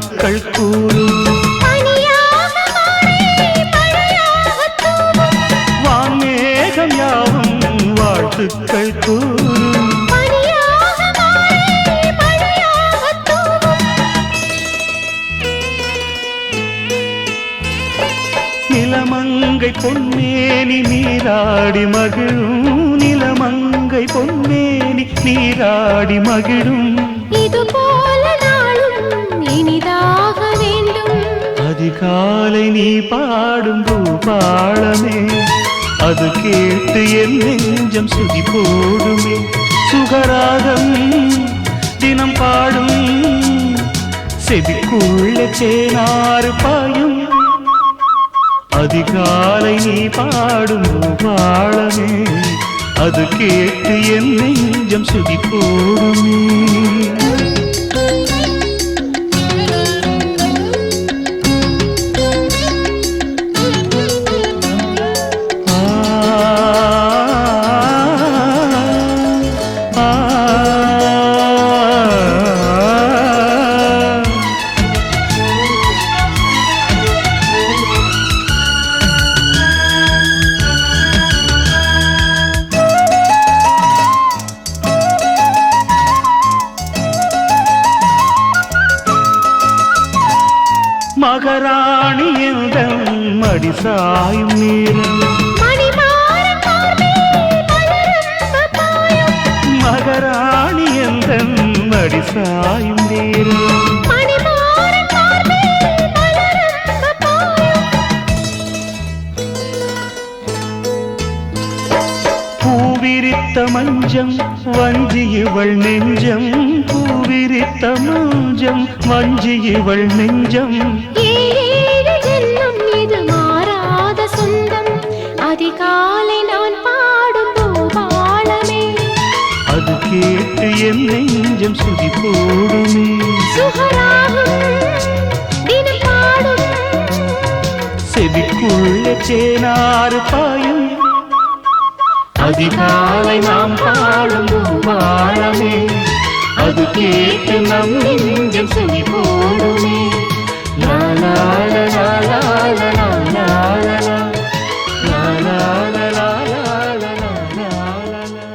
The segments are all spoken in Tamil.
வாழ்த்துக்கள் கூறும் வான்மேகம் யாவும் வாழ்த்துக்கள் கூறும் நிலமங்கை பொன்மேனி நீராடி மகிழும் நிலமங்கை பொன்மேனி நீராடி மகிழும் இது போல நாளும் இனிதாக வேண்டும் அதிகாலை நீ பாடும் பூபாளமே அது கேட்டு என் நெஞ்சம் சுதி போடுமே சுகராகம் தினம் பாடும் செவிக்குள்ள சேனாறு பாயும் அதிகாலை நீ பாடும் பூபாளமே அது கேட்டு என் நெஞ்சம் சுதி போடுமே மகராணி எந்தன் மடி சாயும் நீரம் மகராணி எந்தன் மடி சாயும் நீரம் பூவிரித்த மஞ்சம் வஞ்சி இவள் நெஞ்சம் பூவிரித்த மஞ்சம் வஞ்சி இவள் நெஞ்சம் ஜென்மம் இது மாறாத சொந்தம் அதிகாலை நான் பாடும் பூபாளமே அது கேட்டு என் நெஞ்சம் சுதி போடுமே சுகராகம் தினம் பாடும் செவிக்குள்ள சேனாறு பாயும் அதிகாலை நாம் பாடும் பூபாளமே அது கேட்டு நம் நெஞ்சம் சுதி போடுமே லா லா லா லா லா லா லா லா லா லா லா லா லா லா லா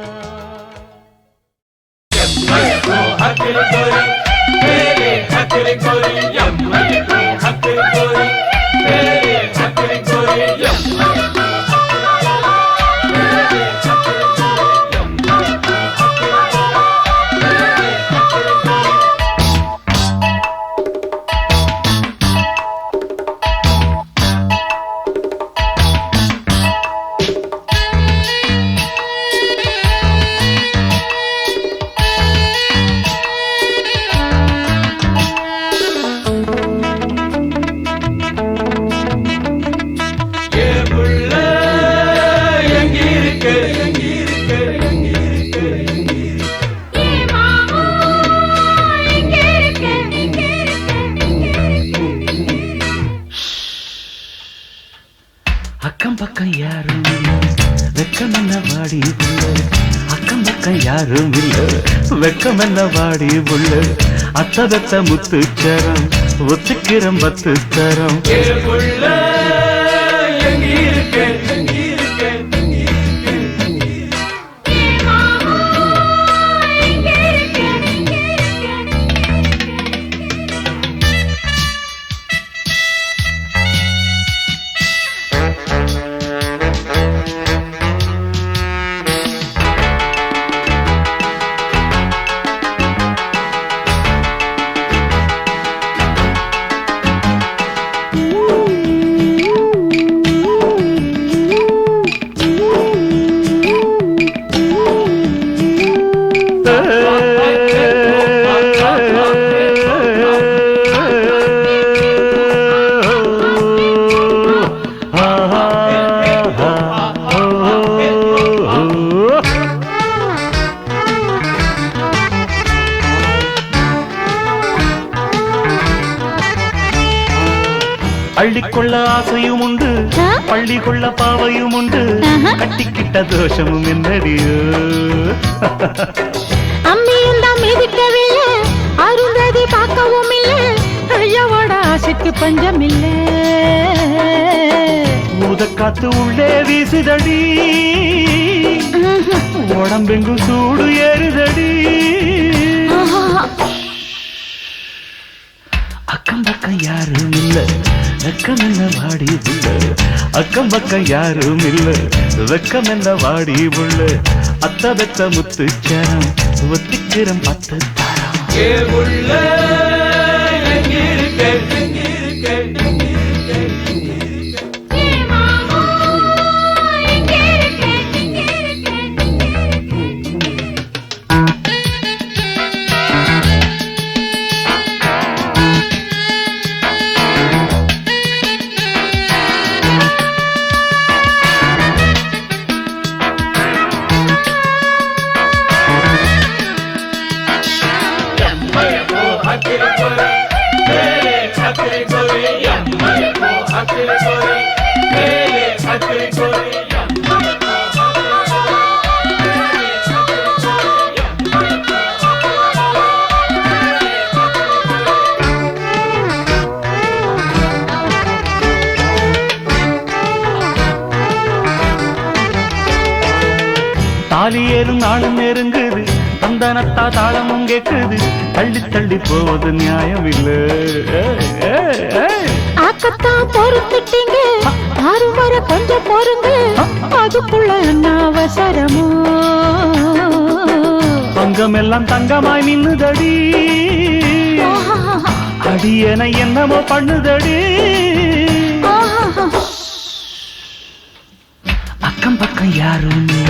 அக்கம் பக்கம் யாரும் வெக்கம் என்ன வாடி புள்ள அக்கம் பக்கம் யாரும் இல்ல வெக்கம் என்ன வாடி புள்ள அத்ததத்த முத்துச்சரம் ஒத்துக்கிறம் பத்து தரம் அள்ளிக்கொள்ள ஆசையும் உண்டு பள்ளி கொள்ள பாவையும் உண்டு கட்டிக்கிட்ட தோஷமும் என்னடியோ அம்மியும் தான் மிதிக்கவில்லை அருந்ததி பார்க்கவும் இல்லை ஐயோ காசுக்கு பஞ்சம் இல்ல. ஊதக்காத்து உள்ளே வீசுதடி, உடம்பெங்கும் சூடு ஏறுதடி. அக்கம் பக்கம் யாரும் இல்ல, வெக்கம் என்ன வாடி உள்ள. அக்கம் பக்கம் யாரும் இல்ல, வெக்கம் என்ன வாடி உள்ள. அத்த வெத்த முத்துச்சரம் ஒத்திக்கிறம் 10 தரம். தாலி ஏறும் நாளும் நெருங்குது, தந்தனத்தா தாளமும் கேக்குது. தள்ளி தள்ளி போவது நியாயம் இல்ல. ஆக்கத்தான் பொறுத்துட்டீங்க, யாரும் வர கொஞ்சம் பொறுங்க. அதுக்குள்ள என்ன அவசரமோ? பங்கம் எல்லாம் தங்கமாய் நின்னுதடி, அடியனை என்னமோ பண்ணுதடி. அக்கம் பக்கம் யாரும் இல்ல,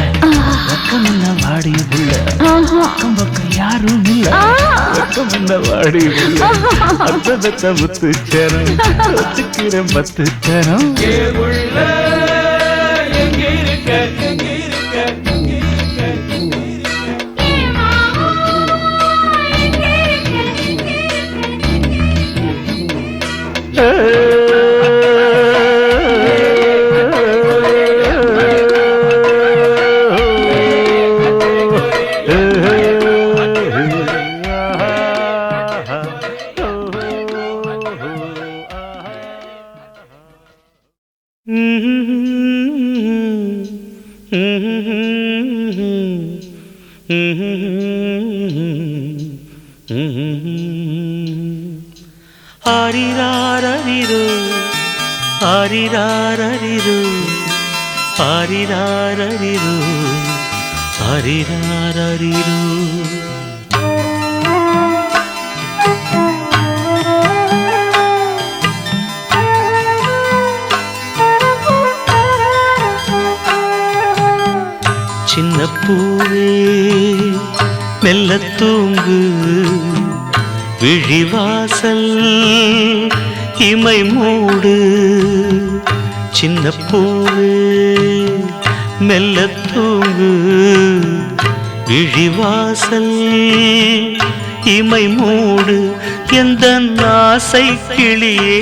வெக்கம் என்ன வாடி உள்ள. அக்கம் பக்கம் யாரும் இல்ல, வெக்கம் என்ன வாடி உள்ள. அத்த பெத்த முத்துச்சரம் ஒத்துக்கிறேன் 10 தரம். ஆரிராரரிரோ ஆரிராரரிரோ ஆரிராரரிரோ ஆரிராரரிரோ. சின்ன பூவே மெல்ல தூங்கு, விழிவாசல் இமை மூடு. சின்ன பூவே மெல்ல தூங்கு, விழிவாசல் இமை மூடு. எந்த ஆசை கிளியே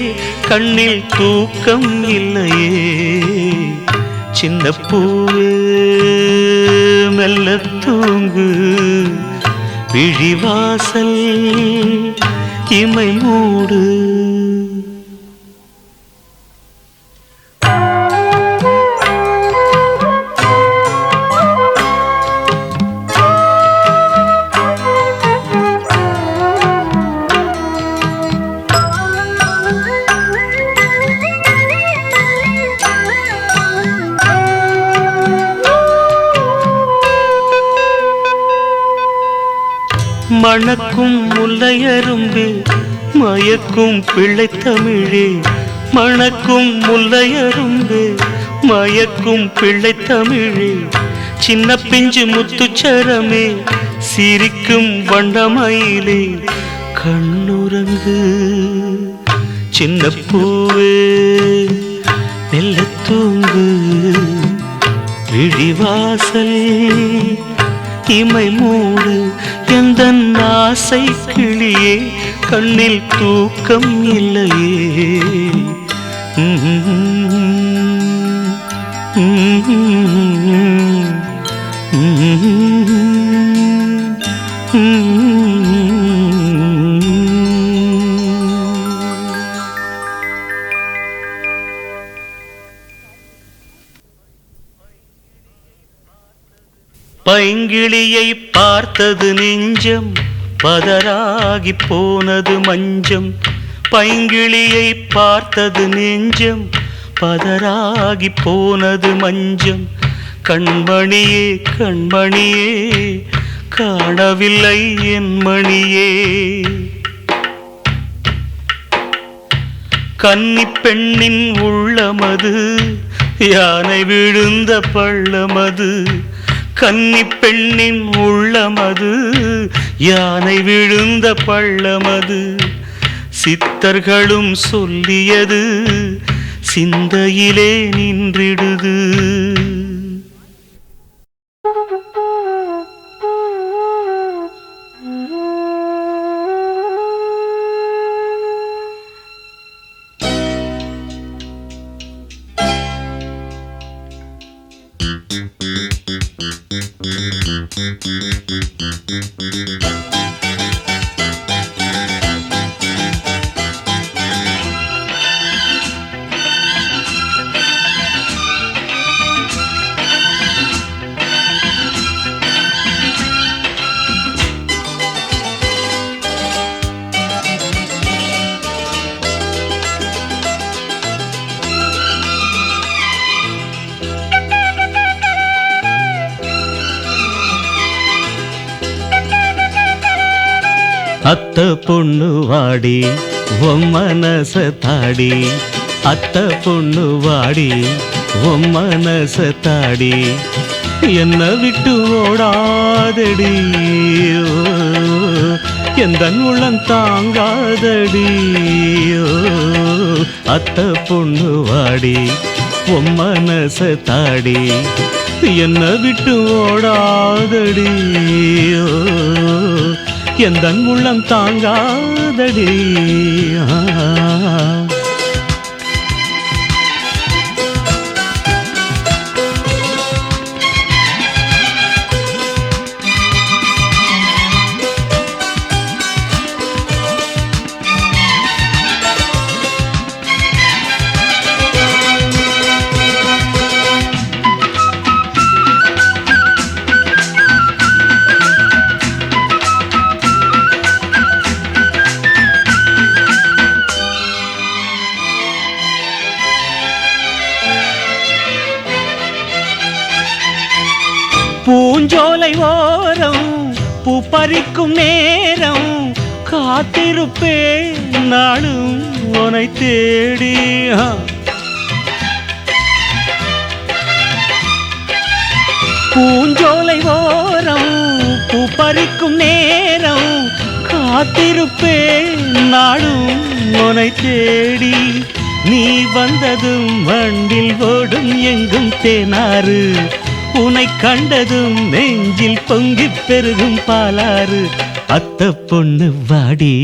கண்ணில் தூக்கம் இல்லையே. சின்ன பூவே மெல்ல தூங்கு, விழிவாசல் இமை மூடு. மணக்கும் முல்லையரும்பே மயக்கும் பிள்ளை தமிழே. மணக்கும் முல்லையரும்பே மயக்கும் பிள்ளை தமிழே. சின்ன பிஞ்சு முத்துச்சரமே சிரிக்கும் வண்டமயிலே. கண்ணுறங்கு சின்ன பூவே மெல்ல தூங்கு, விழிவாசல் இமை மூடு. எந்த ஆசை கிளியே கண்ணில் தூக்கம் இல்லையே. பைங்கிளியை பார்த்தது நெஞ்சம் பதராகி போனது மஞ்சம். பைங்கிளியை பார்த்தது நெஞ்சம் பதராகி போனது மஞ்சம். கண்மணியே கண்மணியே காணவில்லை என் மணியே. கன்னி பெண்ணின் உள்ளமது யானை விழுந்த பள்ளமது. கன்னி பெண்ணின் உள்ளமது யானை விழுந்த பள்ளமது. சித்தர்களும் சொல்லியது சிந்தையிலே நின்றிடுது. அத்த பொண்ணு வாடி உன் மனச தாடி. அத்த பொண்ணு வாடி உன் மனச தாடி. என்ன விட்டு ஓடாதடி எந்தன் உள்ளம் தாங்காதடி. அத்த பொண்ணு வாடி உன் மனச தாடி. என்ன விட்டு ஓடாதடி எந்தன் உள்ளம் தாங்காதடி. பூஞ்சோலை ஓரம் பூ பறிக்கும் நேரம் காத்திருப்பேன் நாளும் உனை தேடி. பூஞ்சோலை ஓரம் பூ பறிக்கும் நேரம் காத்திருப்பேன் நாளும் உனை தேடி. நீ வந்ததும் வண்டில் ஓடும் எங்கும் தேனாறு. உனை கண்டதும் நெஞ்சில் பொங்கி பெருகும் பாலாறு. அத்த பொண்ணு வாடி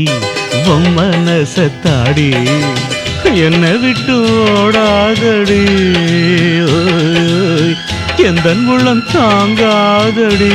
உன் மனச தாடி. என்ன விட்டு ஓடாதடி எந்தன் உள்ளம் தாங்காதடி.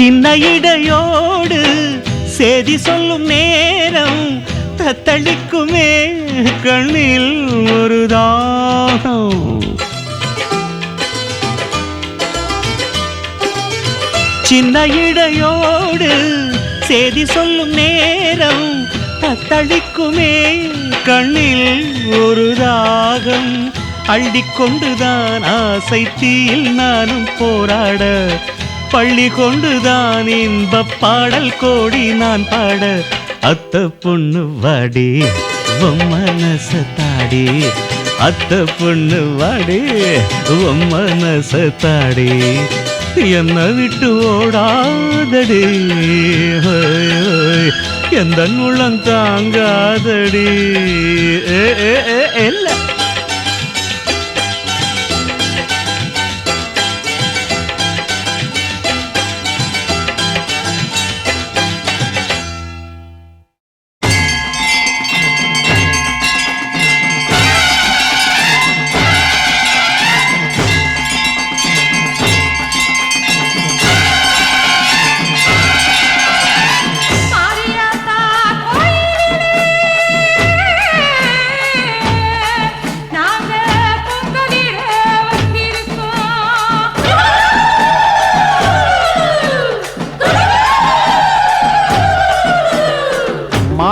சின்ன இடையோடு செய்தி சொல்லும் நேரம் தத்தளிக்குமே கண்ணில் ஒரு தாகம். சின்ன இடையோடு செய்தி சொல்லும் நேரம் தத்தளிக்குமே கண்ணில் ஒரு தாகம். அள்ளிக்கொண்டுதான் ஆசை தீயில் நானும் போராட. பள்ளி கொண்டுதான் இன்பப் பாடல் கோடி நான் பாட. அத்த பொண்ணு வாடி உன் மனச தாடி. அத்த பொண்ணு வாடி உன் மனச தாடி. என்ன விட்டு ஓடாதடி எந்தன் உள்ளம் தாங்காதடி. இல்ல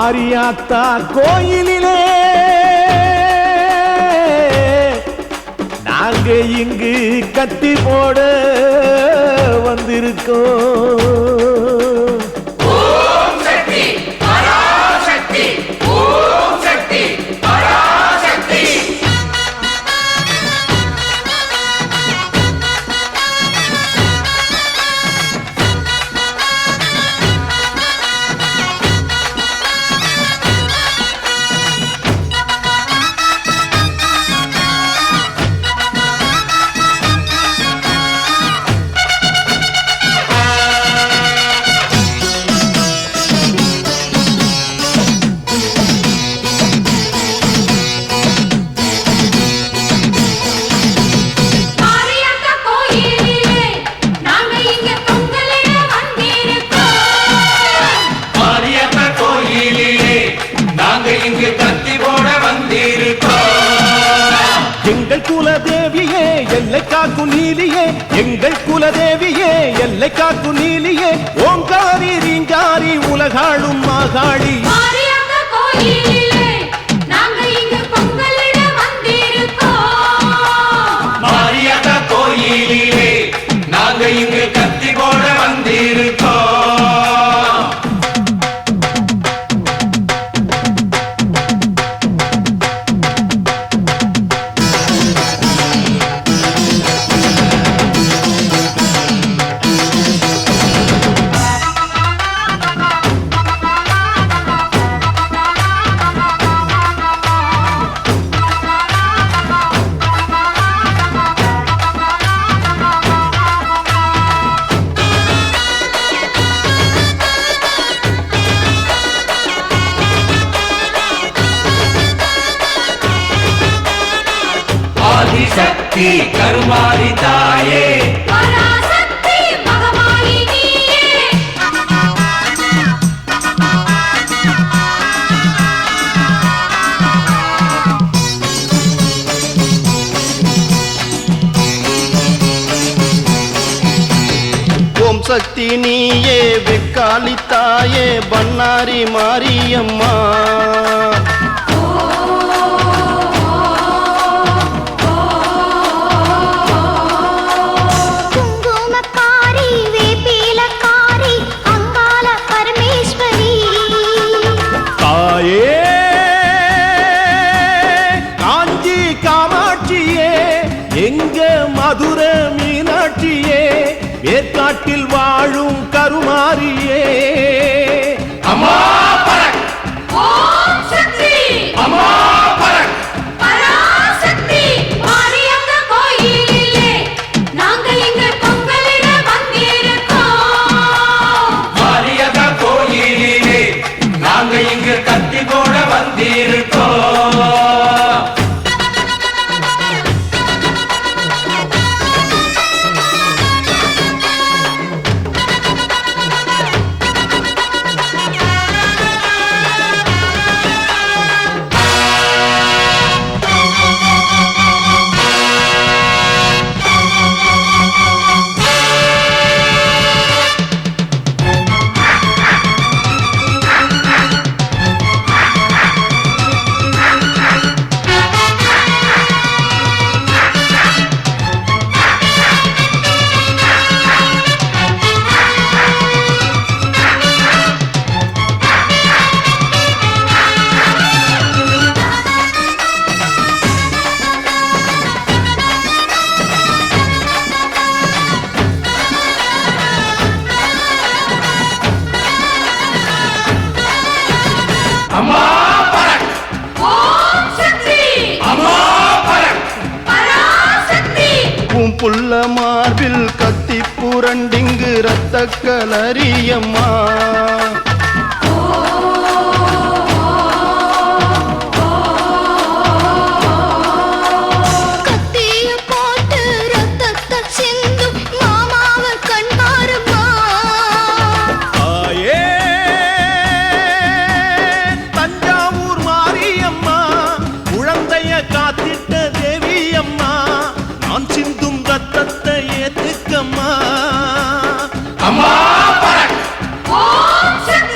மாரியாத்தா கோயிலிலே நாங்க இங்கு கத்தி போட வந்திருக்கோம். எங்கள் குலதேவியே எல்லை காக்கும் நீலியே, எங்கள் குலதேவியே எல்லை காக்கும் நீலியே, ஓங்காரி ரீங்காரி உலகாளும் மாகாளி. மாரியம்ம கோயிலிலே நாங்க இங்கு கத்தி போட வந்திருக்கோம். ஆதிசக்தி கருமாரி தாயே, பராசக்தி மகமாயி நீயே. ஓம் சக்தி நீயே வெக்காளி தாயே பண்ணாரி மாரியம்மா. எங்க மதுர மீனாட்சியே வேற்காட்டில் வாழும் கருமாரியே. அம்மா பரக், ஓம் சக்தி, அம்மா பரக், பராசக்தி மாரியம்ம கோயிலிலே நாங்க இங்கு பொங்கலிட வந்திருக்கோம். மாரியம்ம கோயிலிலே நாங்க இங்கு கத்தி போட வந்திருக்கோம். அம்மா பரக், ஓம் சக்தி, அம்மா பரக், பராசக்தி உன் புள்ள மார்பில் கத்தி புரண்டிங்கு ரத்த கலரியம்மா. கத்திய போட்டு ரத்தத்தை சிந்தும் மாமாவ கண்பாருமா. ஆயே தஞ்சாவூர் மாரியம்மா குழந்தைய காத்திட்ட தேவி அம்மா, நான் சிந்தும் ரத்தத்தை ஏத்துக்கம்மா. அம்மா பரக், ஓம் சக்தி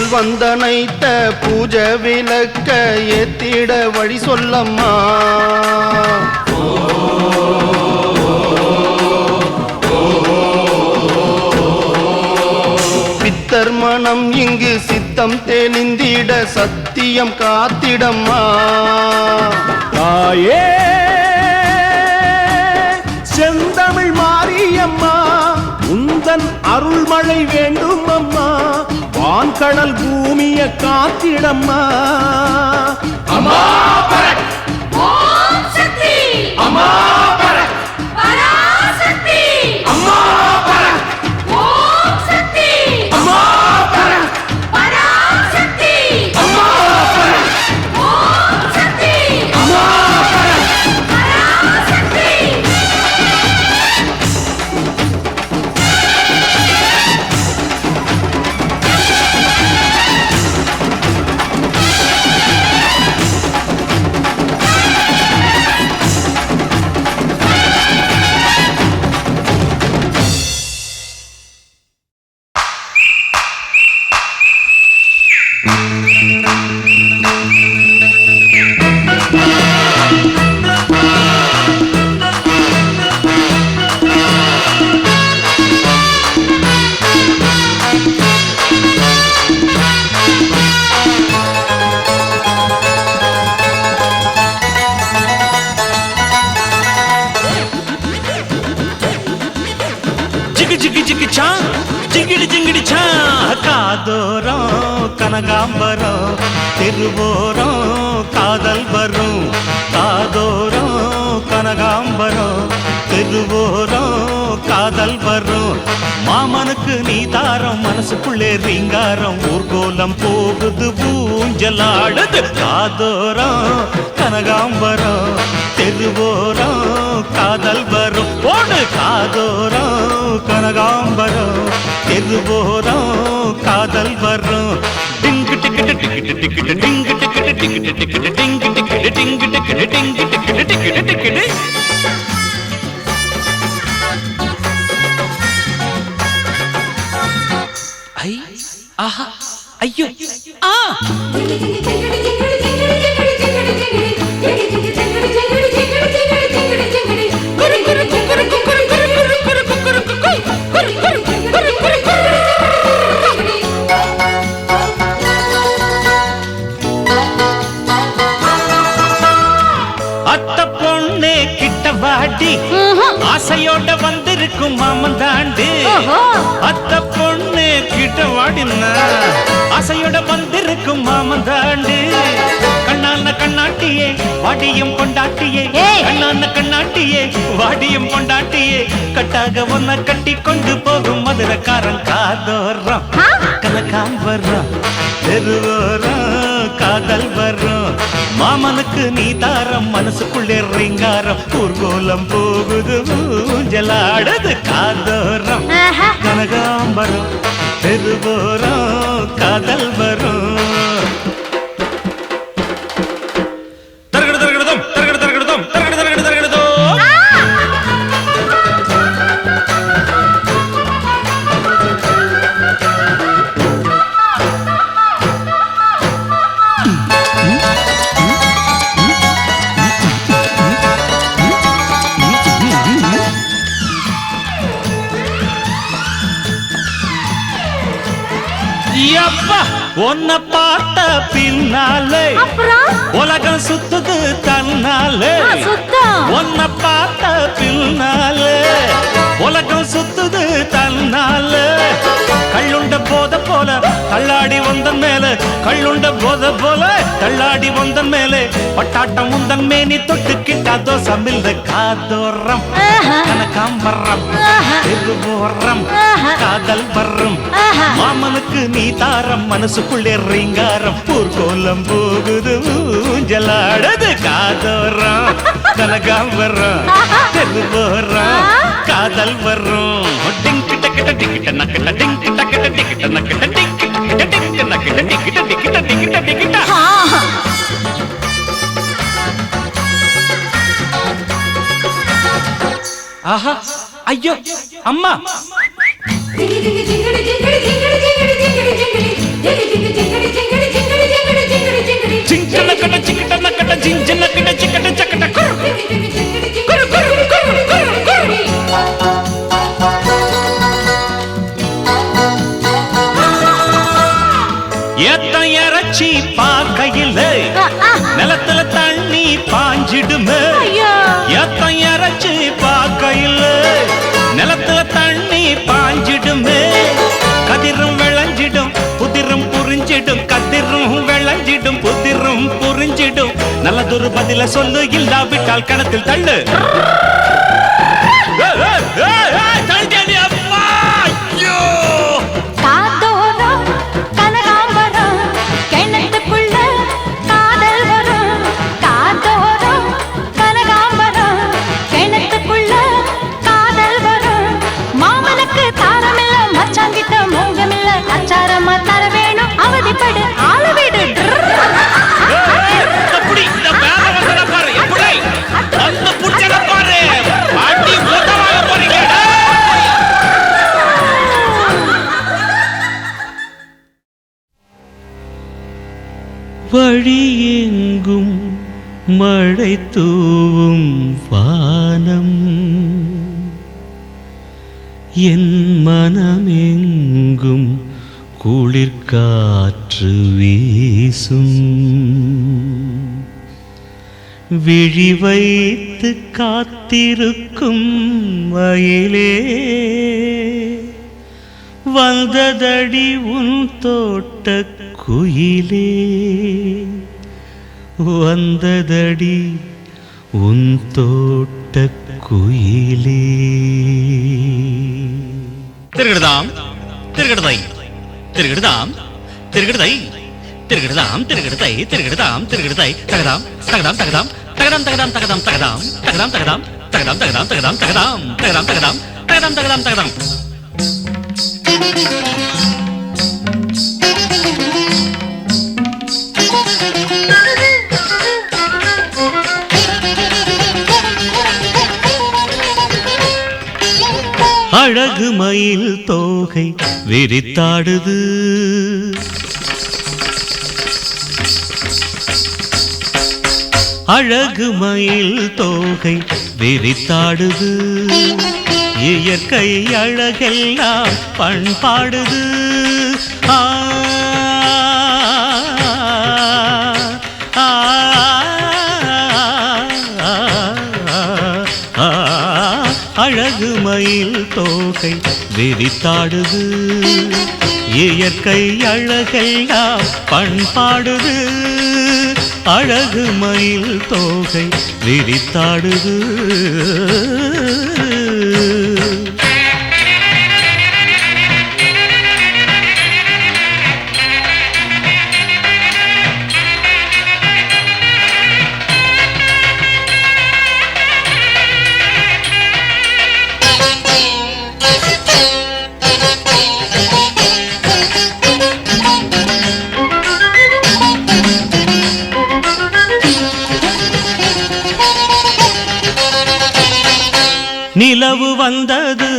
புயல் வந்தனைத்த பூஜை விளக்க ஏத்திட வழி சொல்லம்மா. பித்தர் மனம் இங்கு சித்தம் தெளிந்திட சத்தியம் காத்திடம்மா. தாயே செந்தமிழ் மாரியம்மா, உந்தன் அருள்மழை வேண்டும் அம்மா, வான்கடல் பூமிய காத்திடம்மா. அம்மா பரக், ஓம் சக்தி, அம்மா பரக், பராசக்தி, அம்மா பரக், ஓம் சக்தி, அம்மா பரக், பராசக்தி, அம்மா பரக், ஓம் சக்தி, அம்மா பரக். பராசக்தி. జింగిడి జింగిడి ఛా காதோரம் கனகாம்பரம் திருவோரம் காதல் வரும். காதோரம் கனகாம்பரம் திருவோரம் காதல் வரும். மாமனுக்கு நீ தாரம் மனசுக்குள்ளே ரீங்காரம் ஊர்கோலம் போகுது ஊஞ்சலாடுது. காதோரம் கனகாம்பரம் திருவோரம் காதல் வரும். போடு காதோரம் கனகாம்பரம் திருவோரம் காதல் வரும். டிங்கு டிக்கிட்டு டிக்கிட்டு டிக்கிட்டு டிங்கு டிக்கிட்டு டிக்கிட்டு டிக்கிட்டு டிங்கு டிக்கிட்டு டிங்கு டிக்கிட்டு டிங்கு டிக்கிட்டு டிக்கிட்டு டிக்கிட்டு. ஐ ஆஹா ஐயோ ஆ அத்த பொண்ணே கிட்ட வாடி ஆசையோட வந்திருக்கும் மாமன் தாண்டு. அத்த பொண்ணு கிட்ட வாடினா ஆசையோட வந்திருக்கும் மாமன் தாண்டு. கண்ணான கண்ணாட்டியே வாடியும் கொண்டாட்டியே, கண்ணான கண்ணாட்டியே வாடியும் கொண்டாட்டியே, கட்டாக ஒன்ன கட்டி கொண்டு போகும் மதுரக்காரன். காதோரம் கனகாம்பரம் தெருவோரம் காதல் வரும். மாமனுக்கு நீ தாரம் மனசுக்குள்ளே ரீங்காரம் ஊர்கோலம் போகுது ஊஞ்சலாடுது. காதோரம் கனகாம்பரம் தெருவோரம் காதல் வரும். தரகடு தரகடுதம் தரகடு தரகடுதம் தரகடு தரகடு தரகடுதோ. உன்னை பார்த்த பின்னாலே உலகம் சுத்துது தன்னாலே. உன்னை பார்த்த பின்னாலே உலகம் சுத்துது தன்னாலே. கள்ளுண்ட போத போல தள்ளாடி வந்தன் மேல, கள்ளுண்ட போத போல தள்ளாடி வந்தன் மேலே, பட்டாட்டம் உந்தன் மேனி தொட்டுக்கிட்டா தோசம் இல்ல. காதோரம் கனகாம்பரம் திருவோரம் காதல் வரும். மாமனுக்கு நீ தாரம் மனசுக்குள்ளே ரீங்காரம் ஊர்கோலம் போகுது ஊஞ்சலாடுது. காதோரம் கனகாம்பரம் திருவோரம் காதல் வரும். டிங்கு டக்கிட்ட டிக்கிட்ட நக்கிட்ட டிங்கு டக்கிட்ட டிக்கிட்ட நக்கிட்ட டிங்கு டிங்கு நக்கிட்ட டிக்கிட்ட டிக்கிட்ட டிக்கிட்ட டிக்கிட்ட. ஆஹா ஐயோ அம்மா. வச்சு பார்க்கையில் நிலத்துல தண்ணி பாஞ்சிடுமே ஏத்தம் இறச்சி பார்க்கையில் நிலத்துல தண்ணி பாஞ்சிடுமே கதிரும் விளைஞ்சிடும் புதிரும் புரிஞ்சிடும் கதிரும் விளைஞ்சிடும் புதிரும் புரிஞ்சிடும் நல்லதொரு பதில சொல்லு இல்லாவிட்டால் கணத்தில் தள்ளு காதோரம் கனகாம்பரம் கிணத்துக்குள்ள காதல் வரும் காதோரம் கனகாம்பரம் கிணத்துக்குள்ள காதல் வரும் மாமனுக்கு தாரமில்ல மச்சாங்கிட்ட மோகமில்ல அச்சாரமா தர வேணும் அவதிப்படு ஆள வீடு வழியெங்கும் மழை தூவும் வானம் என் மனமெங்கும் குளிர்காற்று வீசும் விழி வைத்து காத்திருக்கும் மயிலே வந்ததடி உன் தோட்ட குயிலே வந்ததடி உன் தோட்ட குயிலே திருகிடுதாம் திருகிடுதை திருகிடுதாம் திருகிடுதை திருகிடுதாம் திருகிடுதை திருகிடுதாம் திருகிடுதை தகதாம் தகதாம் தகதாம் தகதாம் தகதாம் தகதாம் தகதாம் தகதாம் தகதாம் தகதாம் தகதாம் தகதாம் தகதாம் தகதாம் தகதாம் தகதாம் தகதாம் அழகு மயில் தோகை விரித்தாடுது அழகு மயில் தோகை விரித்தாடுது இயற்கை அழகெல்லாம் பண்பாடுது அழகு மயில் தோகை விரித்தாடுது இயற்கை அழகெல்லாம் பண்பாடுது அழகு மயில் தோகை விரித்தாடுது நிலவு வந்தது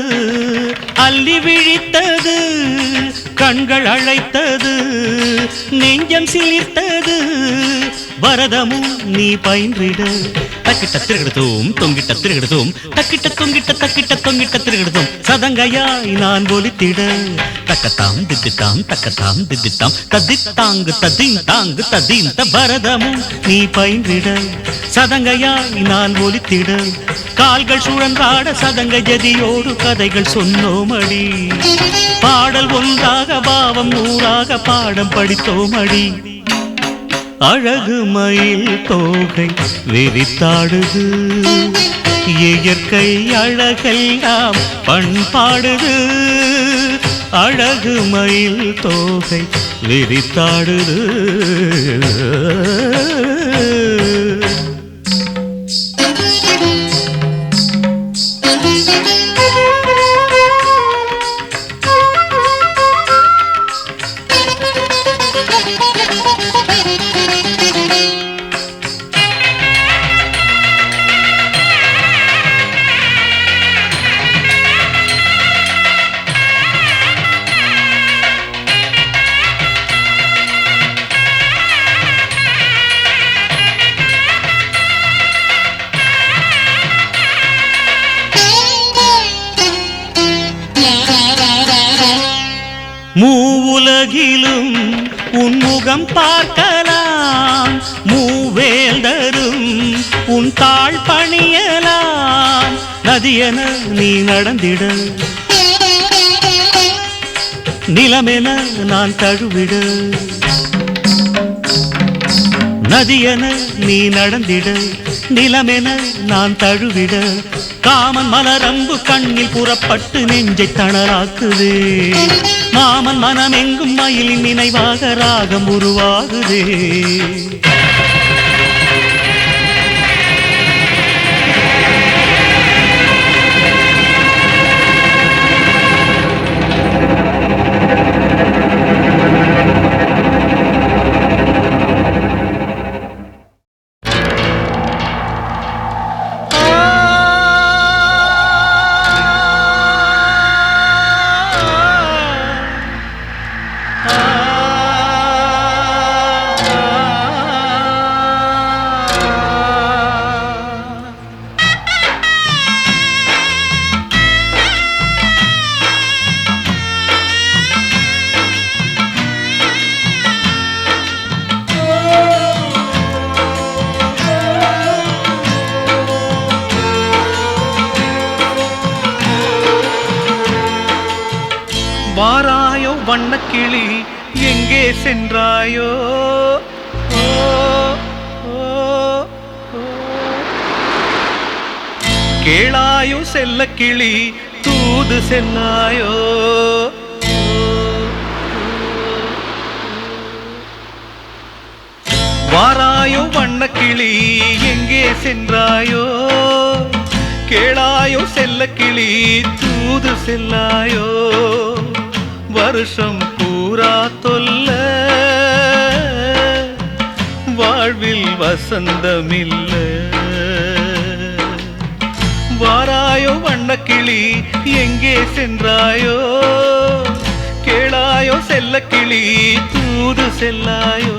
அள்ளி விழித்தது கண்கள் அழைத்தது நெஞ்சம் சிலிர்த்தது பரதமும் நீ பயின்றிட தக்கிட்ட திருகிடுதோம் தொங்கிட்ட திருகிடுதோம் தக்கிட்ட தொங்கிட்ட தக்கிட்ட தொங்கிட்ட திருகிடுதோம் சதங்கையாய் நான் ஒலித்திட தக்கத்தாம் தித்தித்தாம் தக்கத்தாம் தித்தித்தாம் தத்தித்தாங்கு ததீம் தாங்கு ததீம் பரதமும் நீ பயின்றிட சதங்கையாய் நான் ஒலித்திட கால்கள் சுழன்றாட சதங்க ஜதியோடு கதைகள் சொன்னோமடி பாடல் ஒன்றாக பாவம் நூறாக பாடம் படித்தோமடி அழகு மயில் தோகை விரித்தாடுது இயற்கை அழகெல்லாம் பண்பாடுது அழகு மயில் தோகை விரித்தாடுது மூவுலகிலும் உன்முக முகம் பார்க்கலாம், மூவேல் தரும் உன் தாழ் பணியலாம். நதியென நீ நடந்திட, நிலமென நான் தழுவிட. நதியென நீ நடந்திட, நிலமென நான் தழுவிட. காமன் மலரம்பு கண்ணில் புறப்பட்டு நெஞ்சை தணலாக்குதே. மாமன் மனமெங்கும் மயிலின் நினைவாக ராகம் உருவாகுதே. வாராயோ வண்ணக்கிளி எங்கே சென்றாயோ? ஓ, ஓ, ஓ. கேளாயோ செல்லக்கிளி தூது செல்லாயோ? வாராயோ வண்ணக்கிளி எங்கே சென்றாயோ? கேளாயோ செல்லக்கிளி தூது செல்லாயோ? வருஷம் பூரா தொல்ல, வாழ்வில் வசந்தமில்ல. வாராயோ வண்ணக்கிளி எங்கே சென்றாயோ? கேளாயோ செல்லக்கிளி தூது செல்லாயோ?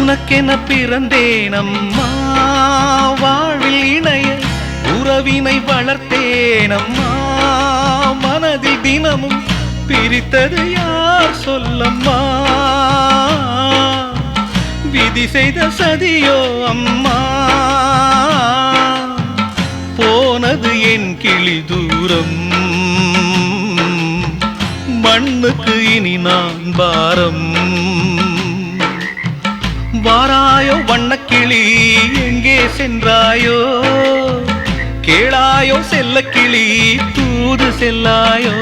உனக்கென பிறந்தேன் அம்மா, வாழ்வில் இணைய உறவினை வளர்த்தேன் அம்மா. மனதில் தினமும் பிரித்தது யார் சொல்லம்மா? விதி செய்த சதியோ அம்மா? போனது என் கிளி தூரம், மண்ணுக்கு இனி நான் பாரம். வாராயோ வண்ணக்கிளி எங்கே சென்றாயோ? கேளாயோ செல்லக்கிளி தூது செல்லாயோ?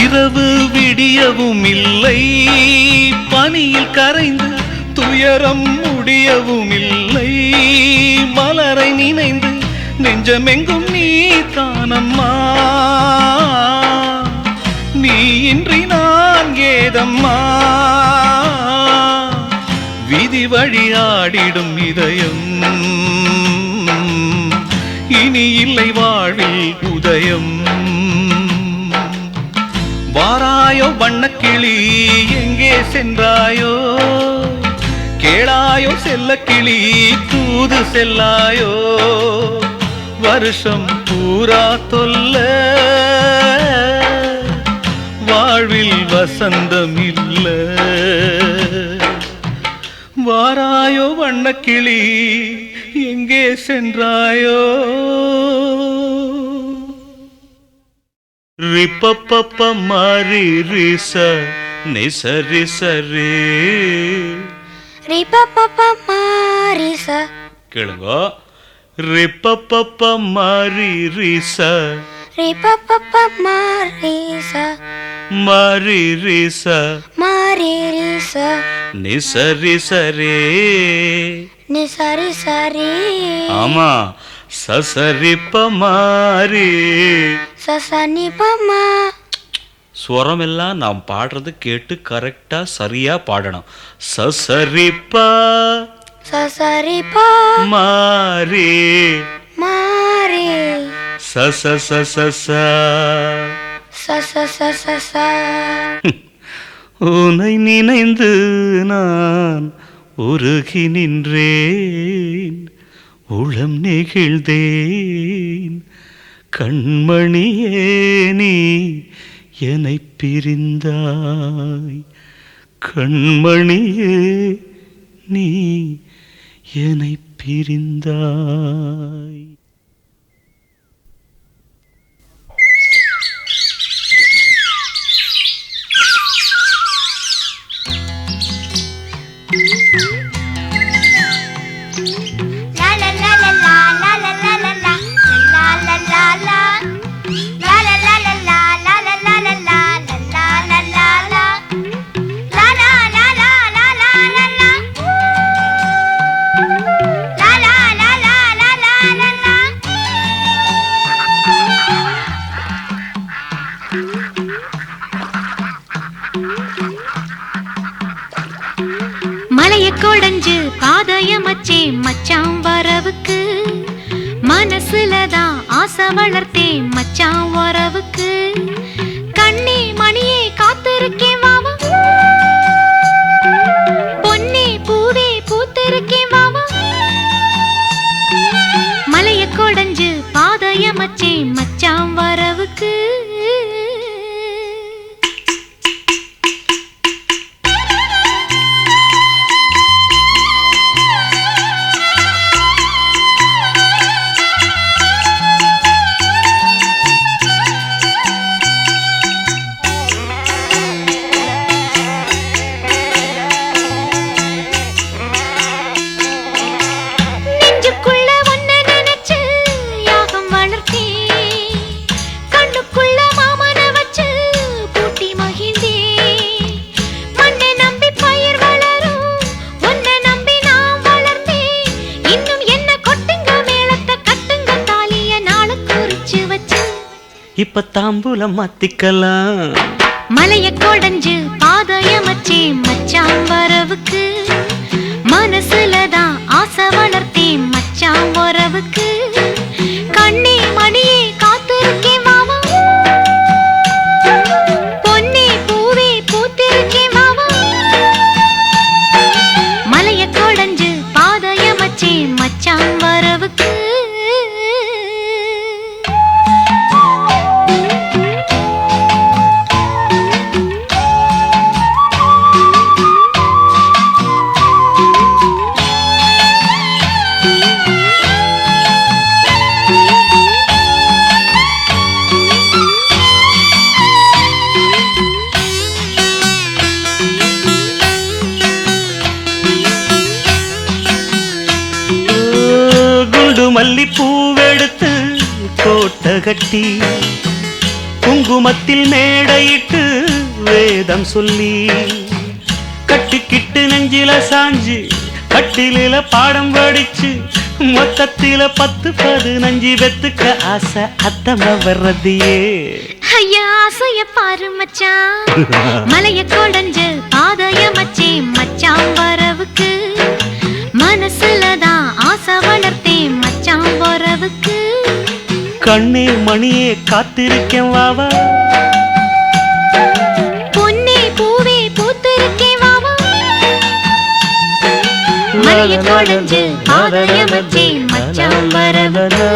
இரவு விடியவும் இல்லை, பனியில் கரைந்து துயரம் முடியவும் இல்லை. மலரை நினைந்து நெஞ்சமெங்கும் நீ தானம்மா, நீ இன்றி நான் ஏதம்மா. விதி வழியாடிடும் இதயம், இனி இல்லை வாழ்வில் உதயம். வாராயோ வண்ணக்கிளி எங்கே சென்றாயோ? கேளாயோ செல்லக்கிளி தூது செல்லாயோ? வருஷம் பூரா தொல்ல, வாழ்வில் வசந்தமில்ல. வாராயோ வண்ணக்கிளி எங்கே சென்றாயோ? ரிப்பப்ப மாரி ரிச நிசரி சரே, ரிபபப மாரிச கேளுங்க. ரிப்பப்பப்ப மாரி ரிசா ரிப்பப்பப்ப மாரிசா மாரி ரிசா மாரிசா நிசரி சரே. நீ சரி சரி ஆமா, சசரிப்ப மாரி. சசனிப்பமா. ஸ்வரம் எல்லாம் நாம் பாடுறது கேட்டு கரெக்டா சரியா பாடணும். சசரிப்பா சசரிப்பா மாரி மாரி சச சச சசசசச. உனை நினைந்து நான் உருகி நின்றேன், உளம் நெகிழ்ந்தேன். கண்மணியே நீ என்னை பிரிந்தாய், கண்மணியே நீ என்னை பிரிந்தாய். மலைய கொடைஞ்சு பாதயமச்சே மச்சான் வரவுக்கு, மனசுலதான் ஆசை வளர்த்தே மச்சான் வரவுக்கு. கண்ணே மணியே காத்திருக்கேன் வாமா, பொன்னே பூவே பூத்திருக்கேன் வாமா. மலைய கொடைஞ்சு பாதயமச்சே மச்சான் வரவுக்கு. இப்ப தாம்பூலம் மாத்திக்கலாம். மலைய கொடைஞ்சு பாதயமச்சே மச்சான் வரவுக்கு, மனசுலதான் ஆசை வளர்த்தே மச்சான் வரவுக்கு. கண்ணே மணியே காத்திருக்கேன் மாமா, பொன்னே பூவே பூத்திருக்கேன் மாமா. மலைய கொடைஞ்சு பாதயமச்சே மச்சான் வரவுக்கு. மல்லிப்பூவெடுத்து கோட்டை கட்டி, குங்குமத்தில் மேடையிட்டு வேதம் சொல்லி, கட்டிக்கிட்டு நெஞ்சில சாஞ்சு கட்டிலில பாடம் படிச்சு, மொத்தத்தில 10-15 வெத்துக்க ஆசை அத்தம வர்றதையே. ஐயா ஆசைய பாரு மச்சான், மலைய கொடைஞ்சு பாதயமச்சே மச்சான் வரவுக்கு, மனசுலதான் ஆசை வளர்த்தே மச்சான் வரவுக்கு. கண்ணே மணியே காத்திருக்கேன் வாவா, பொன்னே பூவே பூத்திருக்கேன் வாவா. மலைய கொடைஞ்சு பாதயமச்சே மச்சான் வரவுக்கு.